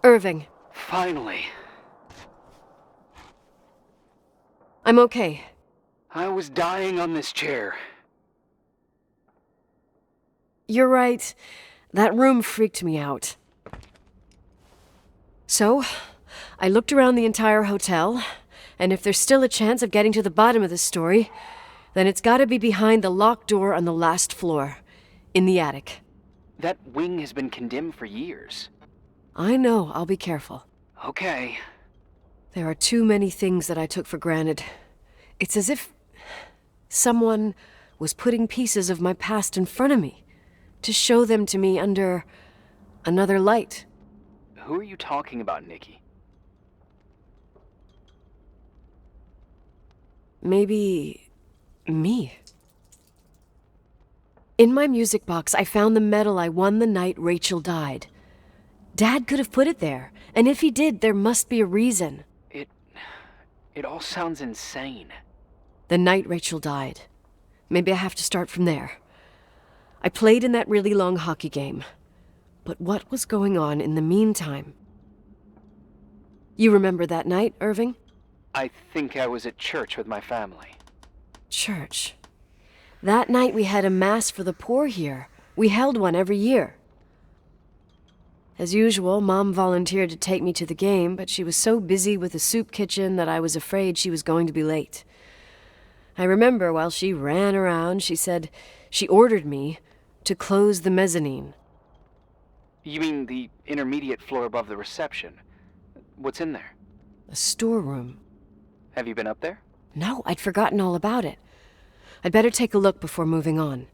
Irving, Finally. I'm okay. I was dying on this chair. You're right. That room freaked me out. So, I looked around the entire hotel, and if there's still a chance of getting to the bottom of this story, then it's gotta be behind the locked door on the last floor, in the attic. That wing has been condemned for years. I know, I'll be careful. Okay. There are too many things that I took for granted. It's as if someone was putting pieces of my past in front of me to show them to me under another light. Who are you talking about, Nikki? Maybe me. In my music box, I found the medal I won the night Рэйчел died. Dad could have put it there, and if he did, there must be a reason. It all sounds insane. The night Рэйчel died. Maybe I have to start from there. I played in that really long hockey game. But what was going on in the meantime? You remember that night, Irving? I think I was at church with my family. Church. That night we had a mass for the poor here. We held one every year. As usual, Mom volunteered to take me to the game, but she was so busy with the soup kitchen that I was afraid she was going to be late. I remember while she ran around, she said she ordered me to close the mezzanine. You mean the intermediate floor above the reception? What's in there? A storeroom. Have you been up there? No, I'd forgotten all about it. I'd better take a look before moving on.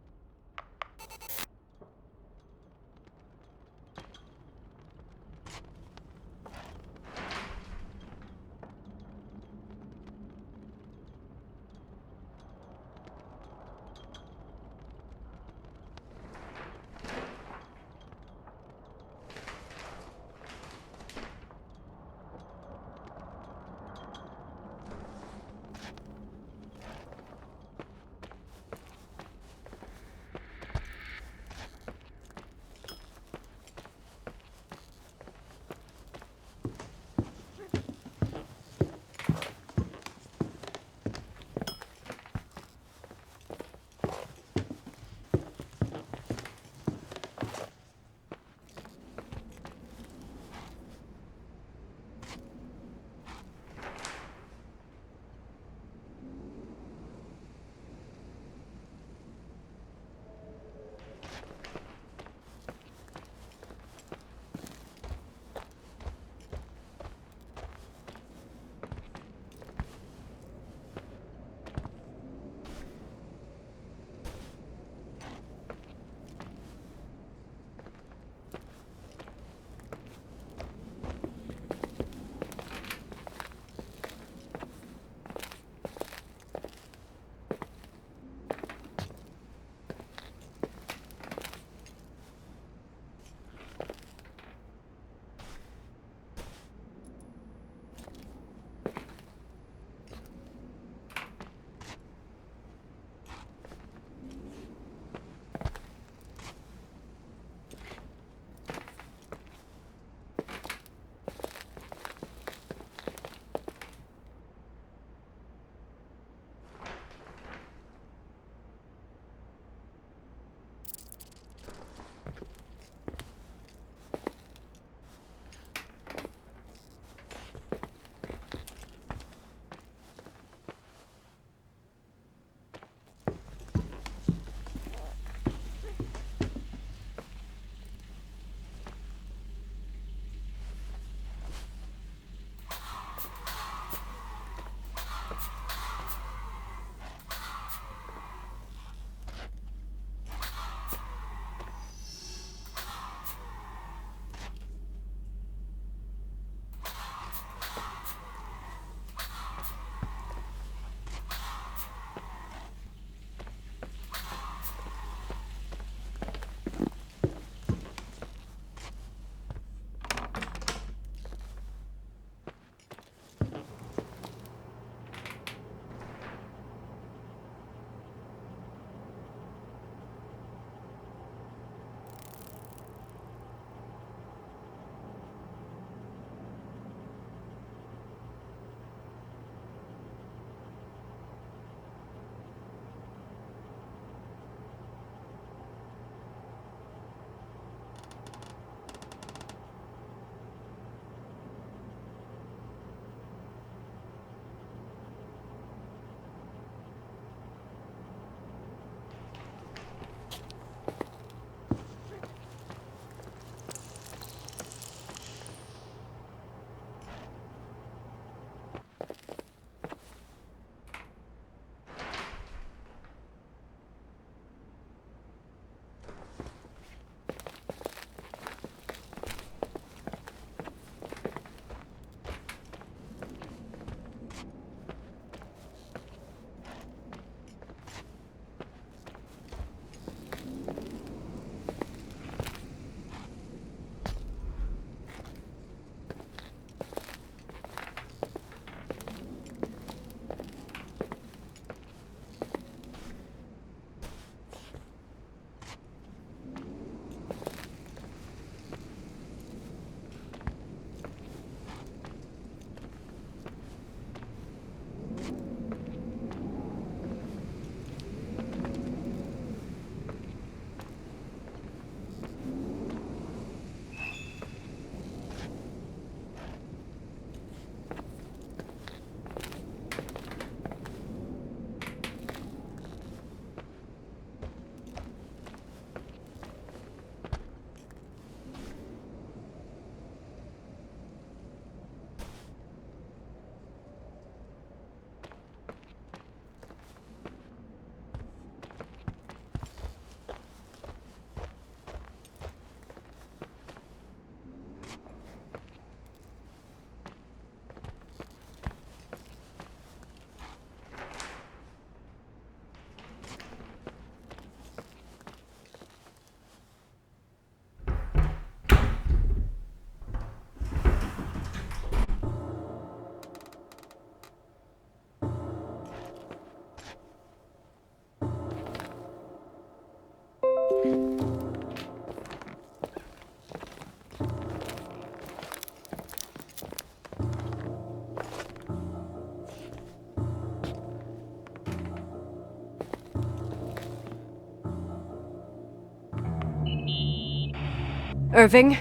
Irving?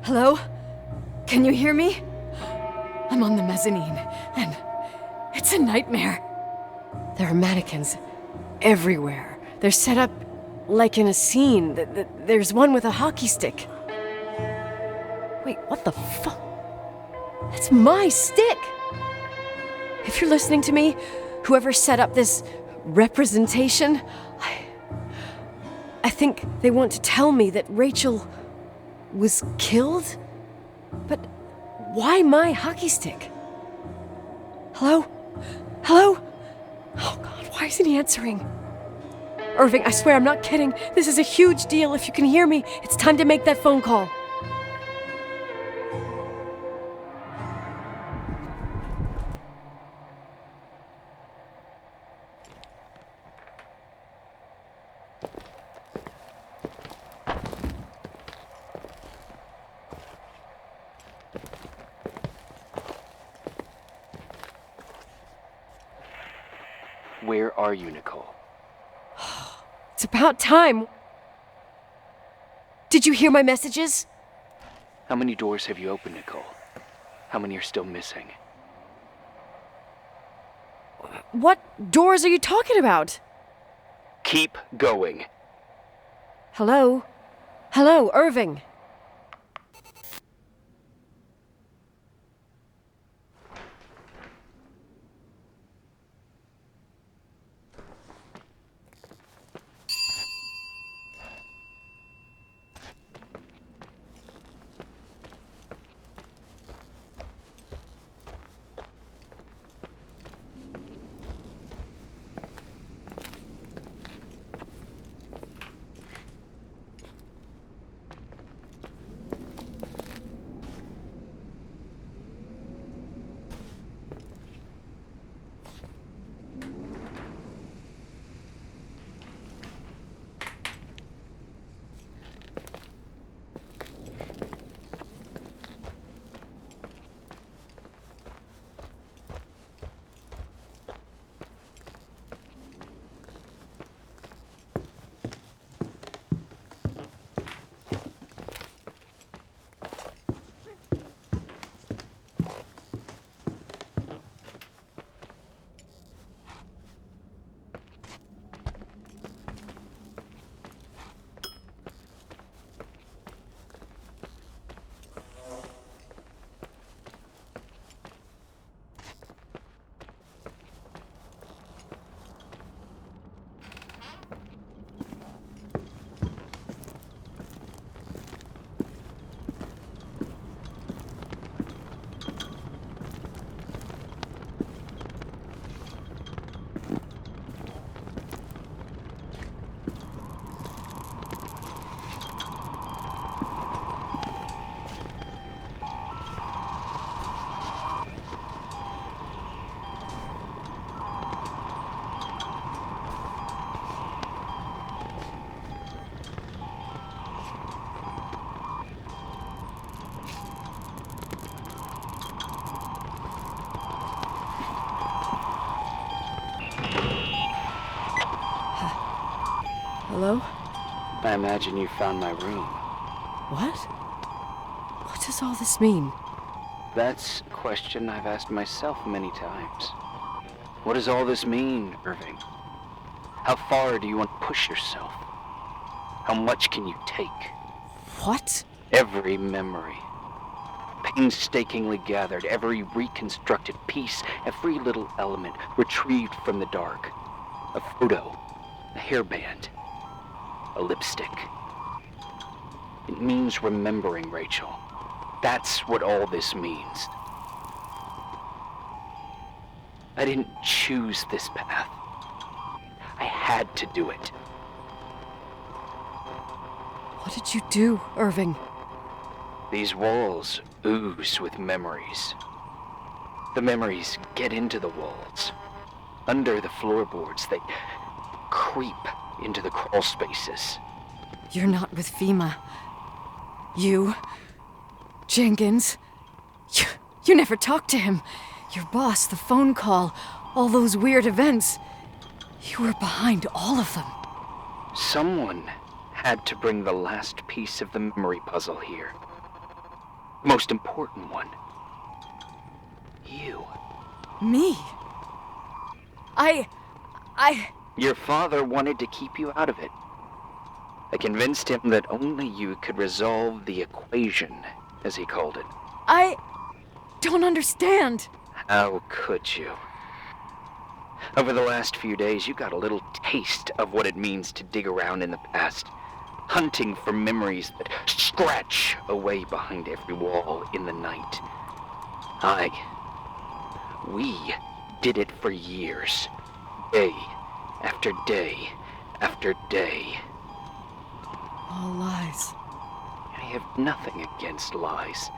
Hello? Can you hear me? I'm on the mezzanine, and it's a nightmare. There are mannequins everywhere. They're set up like in a scene. There's one with a hockey stick. Wait, what the fuck? That's my stick! If you're listening to me, whoever set up this representation, I think they want to tell me that Räйčel was killed? But why my hockey stick? Hello? Hello? Oh God, why isn't he answering? Irving, I swear I'm not kidding. This is a huge deal. If you can hear me, it's time to make that phone call. Where are you, Nicole? It's about time. Did you hear my messages? How many doors have you opened, Nicole? How many are still missing? What doors are you talking about? Keep going. Hello? Hello, Irving. Hello? I imagine you found my room. What? What does all this mean? That's a question I've asked myself many times. What does all this mean, Irving? How far do you want to push yourself? How much can you take? What? Every memory. Painstakingly gathered, every reconstructed piece, every little element retrieved from the dark. A photo, a hairband, a lipstick. It means remembering, Räйčel. That's what all this means. I didn't choose this path. I had to do it. What did you do, Irving? These walls ooze with memories. The memories get into the walls. Under the floorboards, they creep into the crawl spaces. You're not with FEMA. You... Jenkins... You never talked to him. Your boss, the phone call, all those weird events. You were behind all of them. Someone had to bring the last piece of the memory puzzle here. The most important one. You. Me? Your father wanted to keep you out of it. I convinced him that only you could resolve the equation, as he called it. I don't understand. How could you? Over the last few days, you got a little taste of what it means to dig around in the past, hunting for memories that scratch away behind every wall in the night. We did it for years, day after day after day. All lies. I have nothing against lies.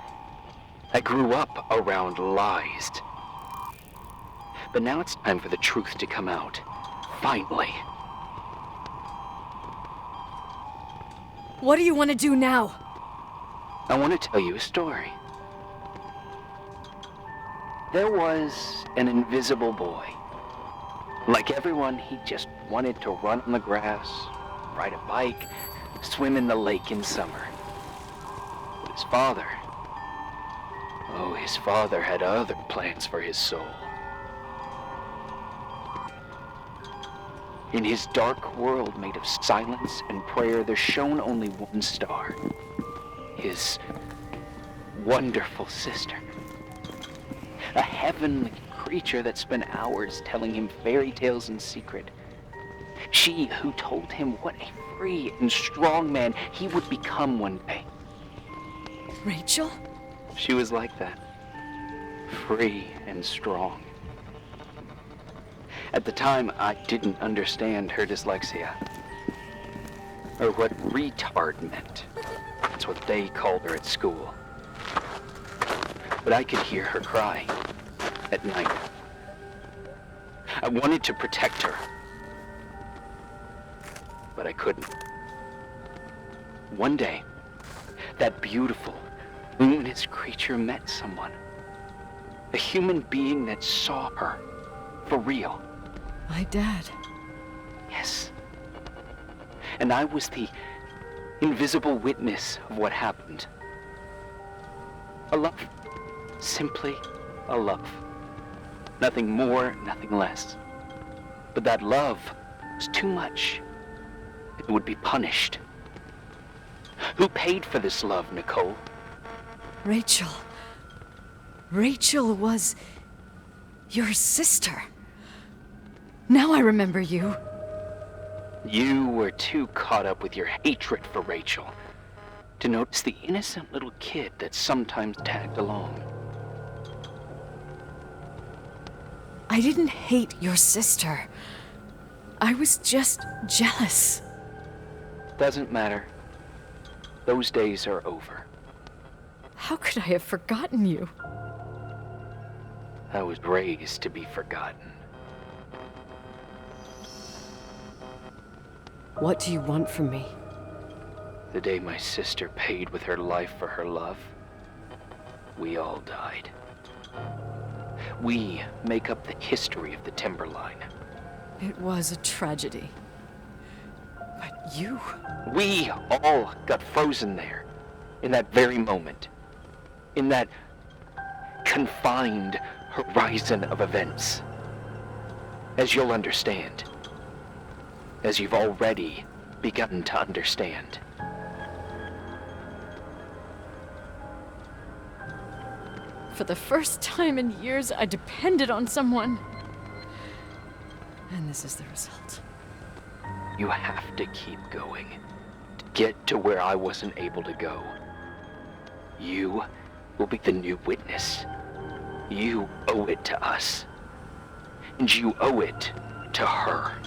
I grew up around lies. But now it's time for the truth to come out. Finally. What do you want to do now? I want to tell you a story. There was an invisible boy. Like everyone, he just wanted to run on the grass, ride a bike, swim in the lake in summer. But his father had other plans for his soul. In his dark world made of silence and prayer, there shone only one star. His wonderful sister. A heavenly creature that spent hours telling him fairy tales in secret. She who told him what a free and strong man he would become one day. Rachel? She was like that. Free and strong. At the time, I didn't understand her dyslexia. Or what retard meant. That's what they called her at school. But I could hear her cry at night. I wanted to protect her. But I couldn't. One day, that beautiful, luminous creature met someone. A human being that saw her for real. My dad. Yes. And I was the invisible witness of what happened. A love. Simply a love. Nothing more, nothing less. But that love was too much. It would be punished. Who paid for this love, Nicole? Rachel. Rachel was your sister. Now I remember you. You were too caught up with your hatred for Räйčel to notice the innocent little kid that sometimes tagged along. I didn't hate your sister. I was just jealous. Doesn't matter. Those days are over. How could I have forgotten you? I was raised to be forgotten. What do you want from me? The day my sister paid with her life for her love, we all died. We make up the history of the Timberline. It was a tragedy. But you... We all got frozen there, in that very moment. In that confined horizon of events. As you'll understand. As you've already begun to understand. For the first time in years, I depended on someone. And this is the result. You have to keep going. To get to where I wasn't able to go. You will be the new witness. You owe it to us. And you owe it to her.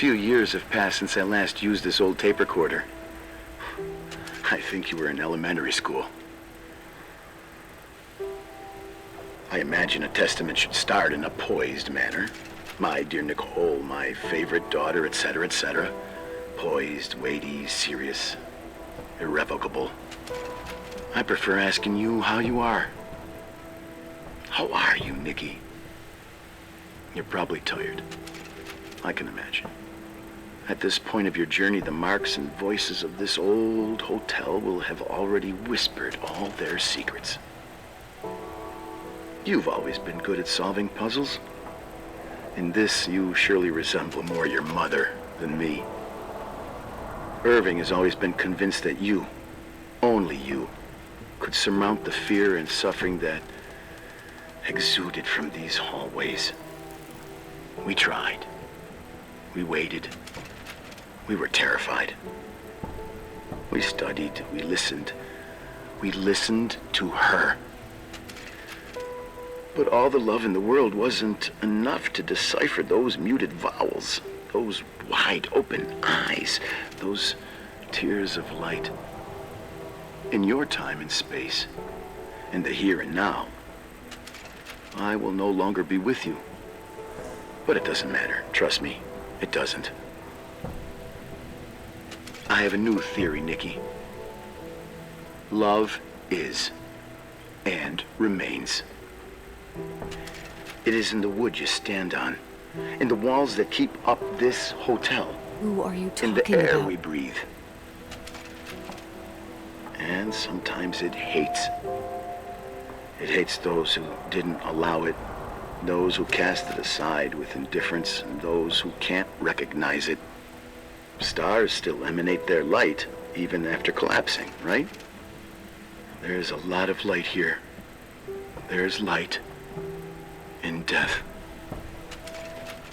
few years have passed since I last used this old tape recorder. I think you were in elementary school. I imagine a testament should start in a poised manner. My dear Nicole, my favorite daughter, etc., etc. Poised, weighty, serious, irrevocable. I prefer asking you how you are. How are you, Nikki? You're probably tired. I can imagine. At this point of your journey, the marks and voices of this old hotel will have already whispered all their secrets. You've always been good at solving puzzles. In this, you surely resemble more your mother than me. Irving has always been convinced that you, only you, could surmount the fear and suffering that exuded from these hallways. We tried. We waited. We were terrified. We studied. We listened. We listened to her. But all the love in the world wasn't enough to decipher those muted vowels, those wide open eyes, those tears of light. In your time and space, in the here and now, I will no longer be with you. But it doesn't matter. Trust me, it doesn't. I have a new theory, Nikki. Love is and remains. It is in the wood you stand on, in the walls that keep up this hotel, Who are you talking in the air about? we breathe. And sometimes it hates. It hates those who didn't allow it, those who cast it aside with indifference, and those who can't recognize it. Stars still emanate their light, even after collapsing, right? There's a lot of light here. There's light in death.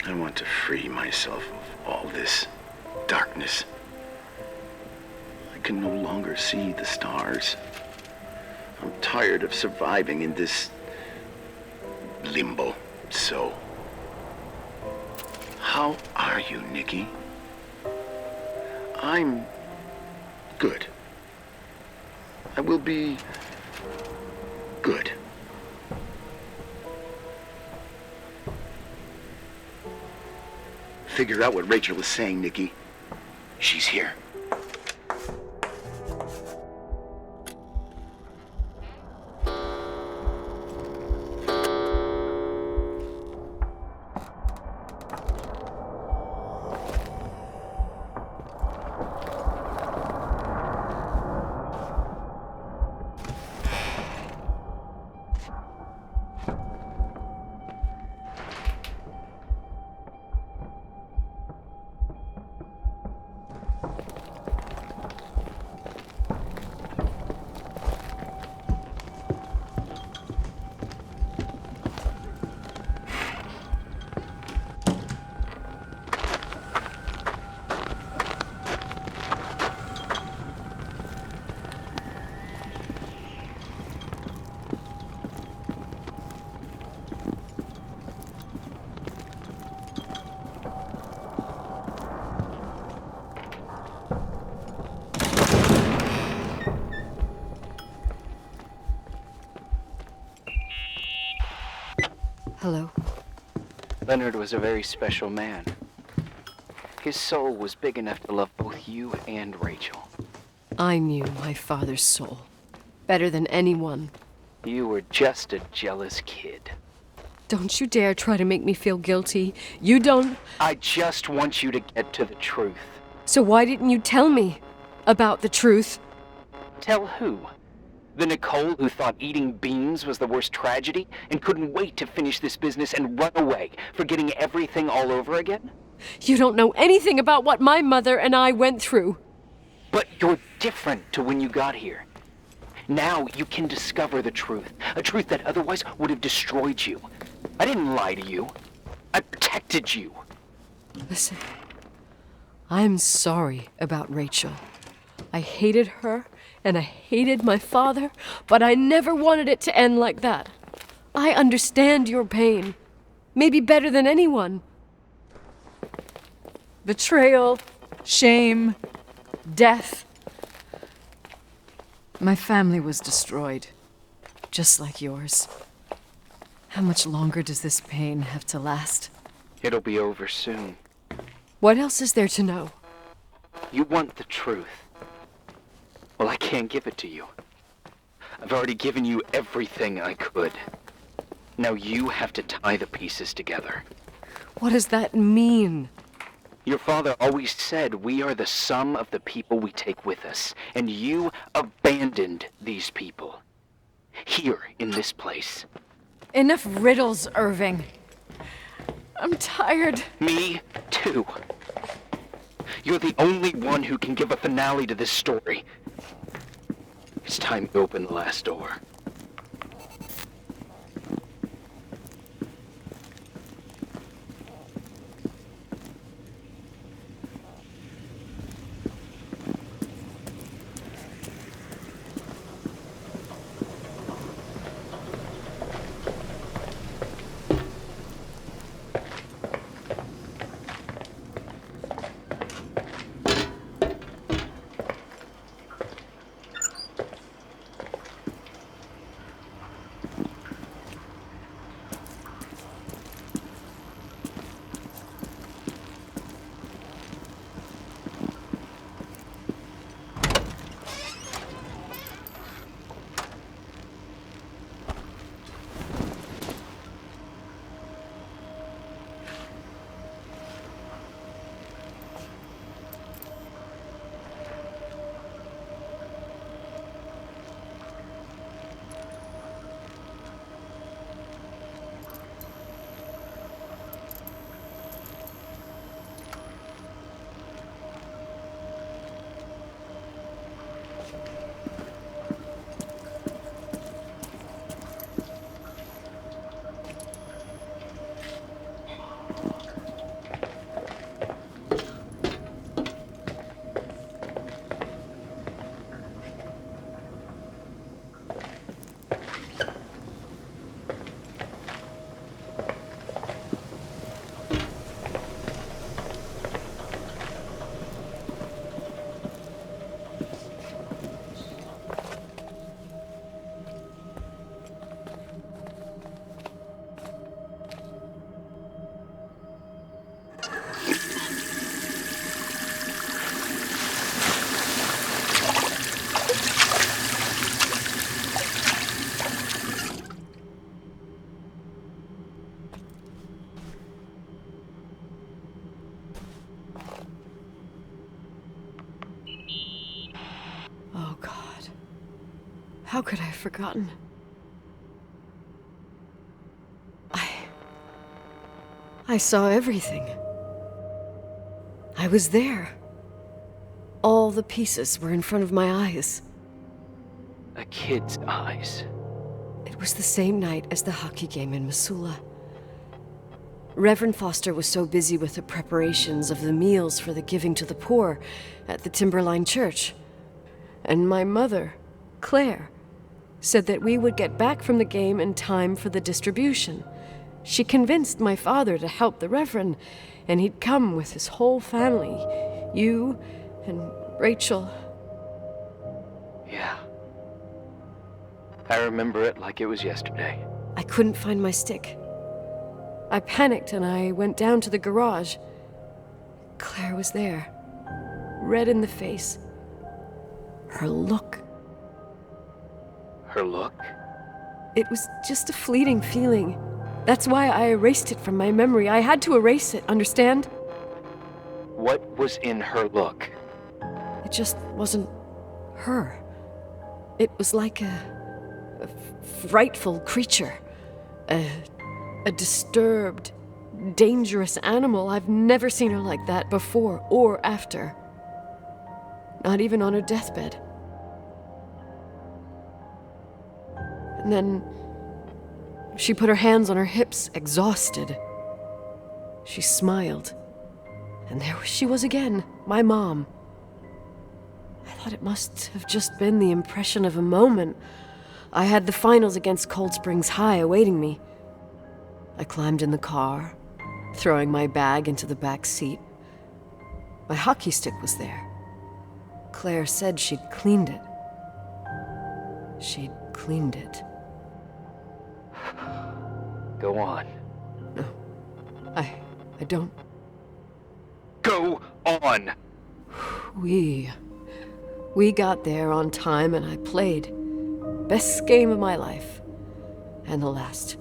I want to free myself of all this darkness. I can no longer see the stars. I'm tired of surviving in this limbo. So, how are you, Nikki? I'm good. I will be good. Figure out what Рэйчел is saying, Nikki. She's here. Hello. Leonard was a very special man. His soul was big enough to love both you and Рэйчел. I knew my father's soul better than anyone. You were just a jealous kid. Don't you dare try to make me feel guilty. You don't... I just want you to get to the truth. So why didn't you tell me about the truth? Tell who? The Nicole who thought eating beans was the worst tragedy and couldn't wait to finish this business and run away, forgetting everything all over again? You don't know anything about what my mother and I went through. But you're different to when you got here. Now you can discover the truth, a truth that otherwise would have destroyed you. I didn't lie to you. I protected you. Listen, I'm sorry about Рэйчel. I hated her, and I hated my father, but I never wanted it to end like that. I understand your pain, maybe better than anyone. betrayal, shame, death. My family was destroyed, just like yours. How much longer does this pain have to last? It'll be over soon. What else is there to know? You want the truth. Well, I can't give it to you. I've already given you everything I could. Now you have to tie the pieces together. What does that mean? Your father always said we are the sum of the people we take with us, and you abandoned these people. Here, in this place. Enough riddles, Irving. I'm tired. Me, too. You're the only one who can give a finale to this story. It's time to open the last door. Oh, God. How could I have forgotten? I saw everything. I was there. All the pieces were in front of my eyes. A kid's eyes. It was the same night as the hockey game in Missoula. Reverend Foster was so busy with the preparations of the meals for the giving to the poor at the Timberline Church. And my mother, Claire, said that we would get back from the game in time for the distribution. She convinced my father to help the Reverend, and he'd come with his whole family. You and Рэйчел. Yeah. I remember it like it was yesterday. I couldn't find my stick. I panicked and I went down to the garage. Claire was there, red in the face. Her look. Her look? It was just a fleeting feeling. That's why I erased it from my memory. I had to erase it, understand? What was in her look? It just wasn't her. It was like a frightful creature. A disturbed, dangerous animal. I've never seen her like that before or after. Not even on her deathbed. And then she put her hands on her hips, exhausted. She smiled. And there she was again, my mom. I thought it must have just been the impression of a moment. I had the finals against Cold Springs High awaiting me. I climbed in the car, throwing my bag into the back seat. My hockey stick was there. Claire said she'd cleaned it. She'd cleaned it. Go on. No. I don't. Go on! We got there on time and I played. Best game of my life. And the last.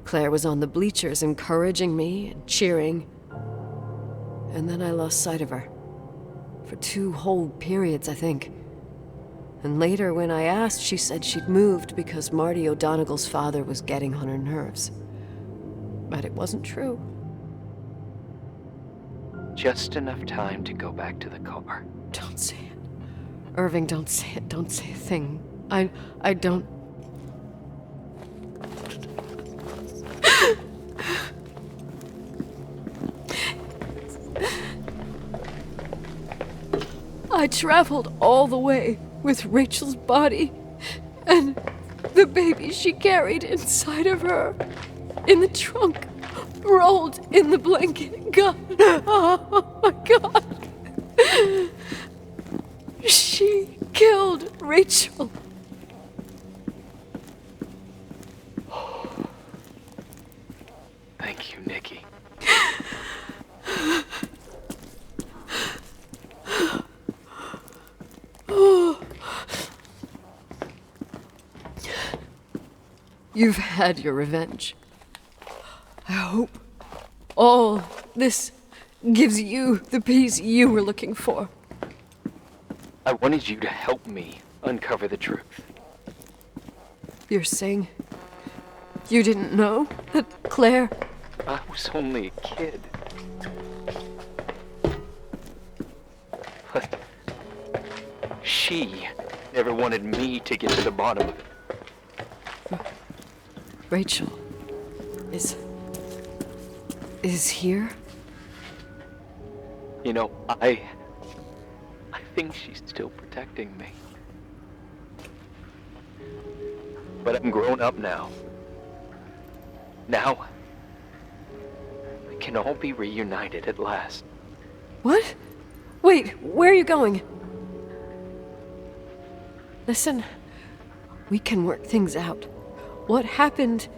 Claire was on the bleachers encouraging me and cheering. And then I lost sight of her. For 2 whole periods, I think. And later, when I asked, she said she'd moved because Marty O'Donegal's father was getting on her nerves. But it wasn't true. Just enough time to go back to the car. Don't say it. Irving, don't say it. Don't say a thing. I don't... I traveled all the way with Rachel's body and the baby she carried inside of her in the trunk, rolled in the blanket. God, oh my God. She killed Рэйчел. Thank you, Nikki. You've had your revenge. I hope all this gives you the peace you were looking for. I wanted you to help me uncover the truth. You're saying you didn't know that Claire... I was only a kid. But she never wanted me to get to the bottom of it. Рэйчel is here? You know, I think she's still protecting me. But I'm grown up now. Now, we can all be reunited at last. What? Wait, where are you going? Listen, we can work things out. What happened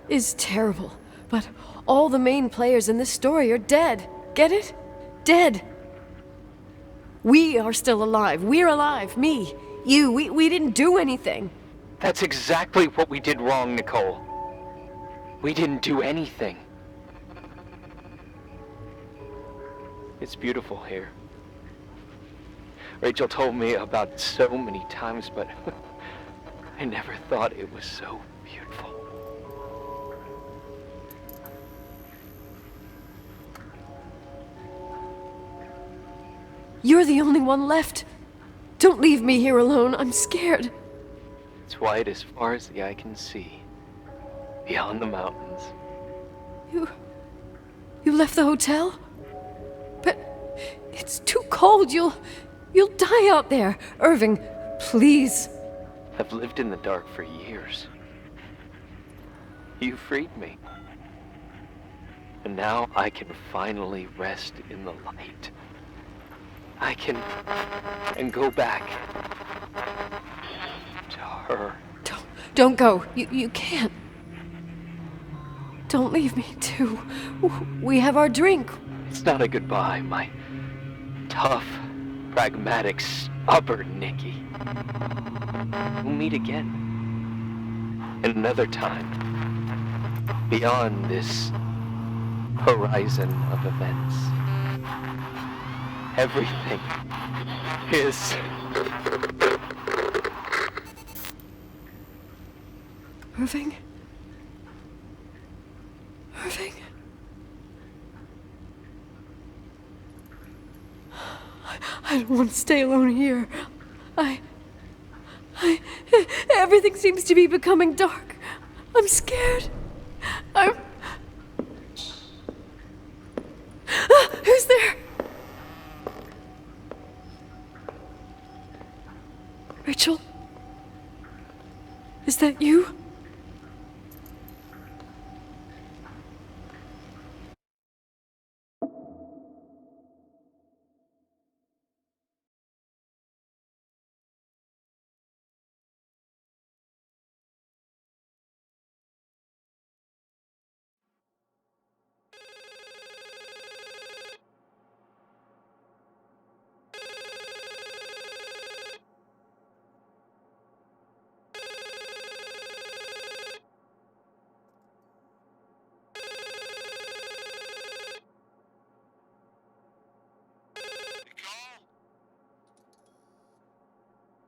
is terrible, but all the main players in this story are dead. Get it? Dead. We are still alive. We're alive. Me, you, we didn't do anything. That's exactly what we did wrong, Nicole. We didn't do anything. It's beautiful here. Рэйчel told me about it so many times, but I never thought it was so beautiful. You're the only one left. Don't leave me here alone. I'm scared. It's white as far as the eye can see, beyond the mountains. You left the hotel? But it's too cold. You'll die out there. Irving, please. I've lived in the dark for years. You freed me. And now I can finally rest in the light. I can go back to her. Don't go. You can't. Don't leave me too. We have our drink. It's not a goodbye, my tough, pragmatic, stubborn Nikki. We'll meet again. Another time. Beyond this horizon of events. Everything is... Irving? Irving? I don't want to stay alone here. Everything seems to be becoming dark. I'm scared. Who's there? Рэйчel? Is that you?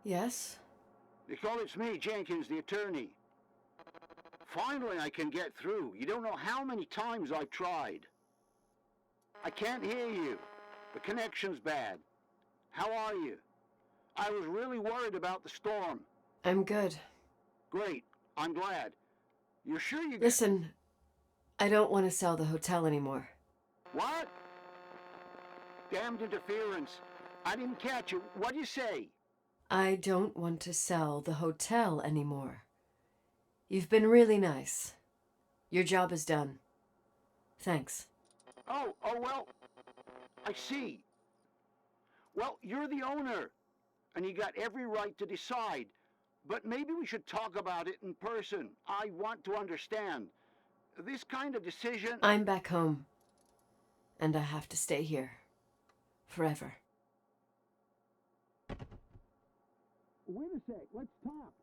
Yes? Nicole, it's me, Jenkins, the attorney. Finally, I can get through. You don't know how many times I've tried. I can't hear you. The connection's bad. How are you? I was really worried about the storm. I'm good. Great. I'm glad. You're sure you... Listen, I don't want to sell the hotel anymore. What? Damned interference. I didn't catch you. What'd you say? I don't want to sell the hotel anymore. You've been really nice. Your job is done. Thanks. Oh, well, I see. Well, you're the owner, and you got every right to decide. But maybe we should talk about it in person. I want to understand. This kind of decision... I'm back home. And I have to stay here. Forever. Wait a sec, let's talk.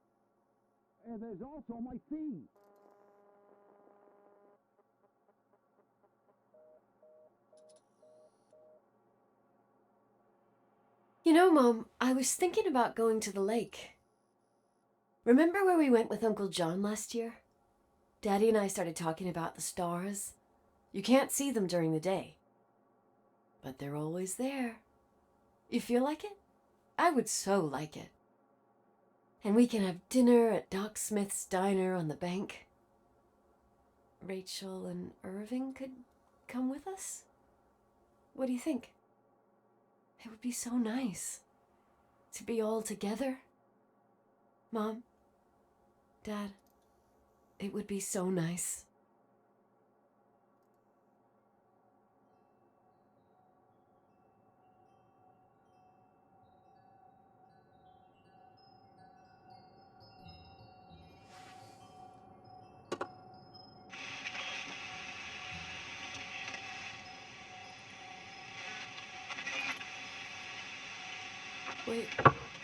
There's also my fee. You know, Mom, I was thinking about going to the lake. Remember where we went with Uncle John last year? Daddy and I started talking about the stars. You can't see them during the day. But they're always there. You feel like it? I would so like it. And we can have dinner at Doc Smith's diner on the bank. Рэйчel and Irving could come with us? What do you think? It would be so nice to be all together. Mom, Dad, it would be so nice.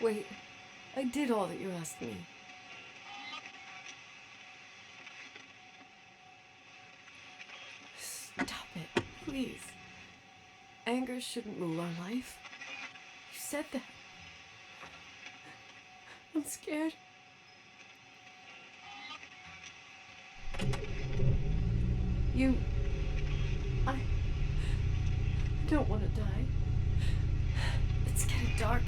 Wait. I did all that you asked me. Stop it, please. Anger shouldn't rule our life. You said that. I'm scared. I don't want to die. It's getting dark.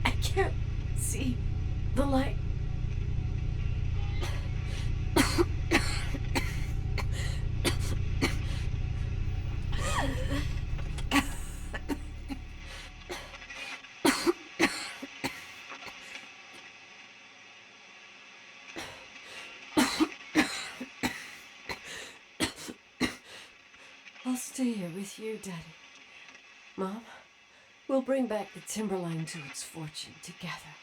I can't see the light. I'll stay here with you, Daddy. Mom, we'll bring back the timberline to its fortune together.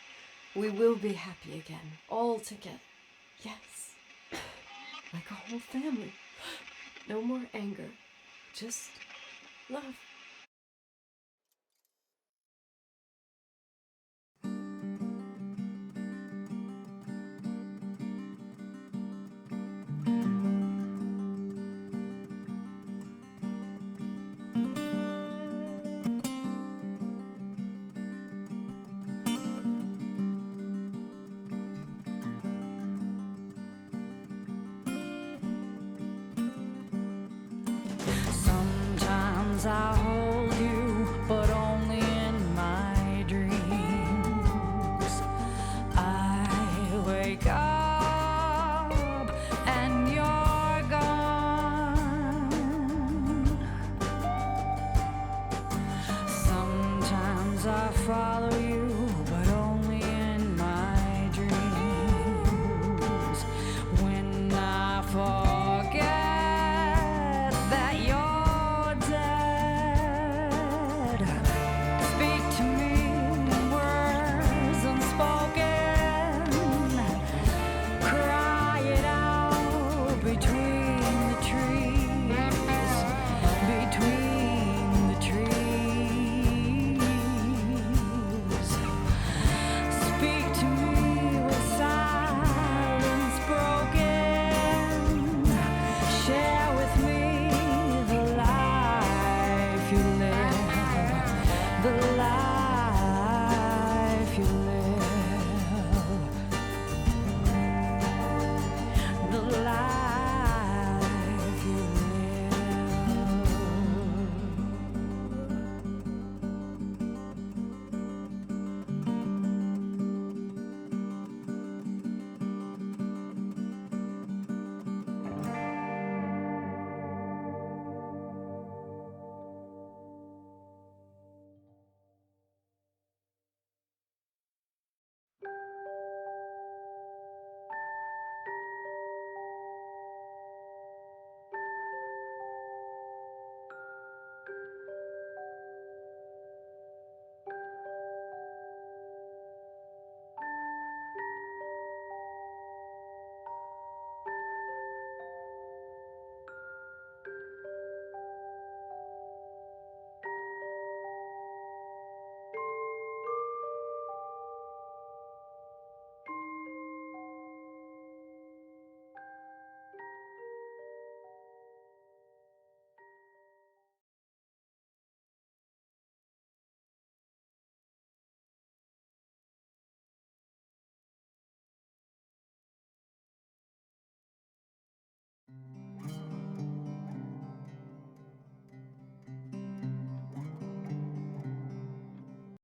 We will be happy again, all together. Yes, like a whole family. No more anger, just love. Sometimes I hold you, but only in my dreams. I wake up and you're gone. Sometimes I follow you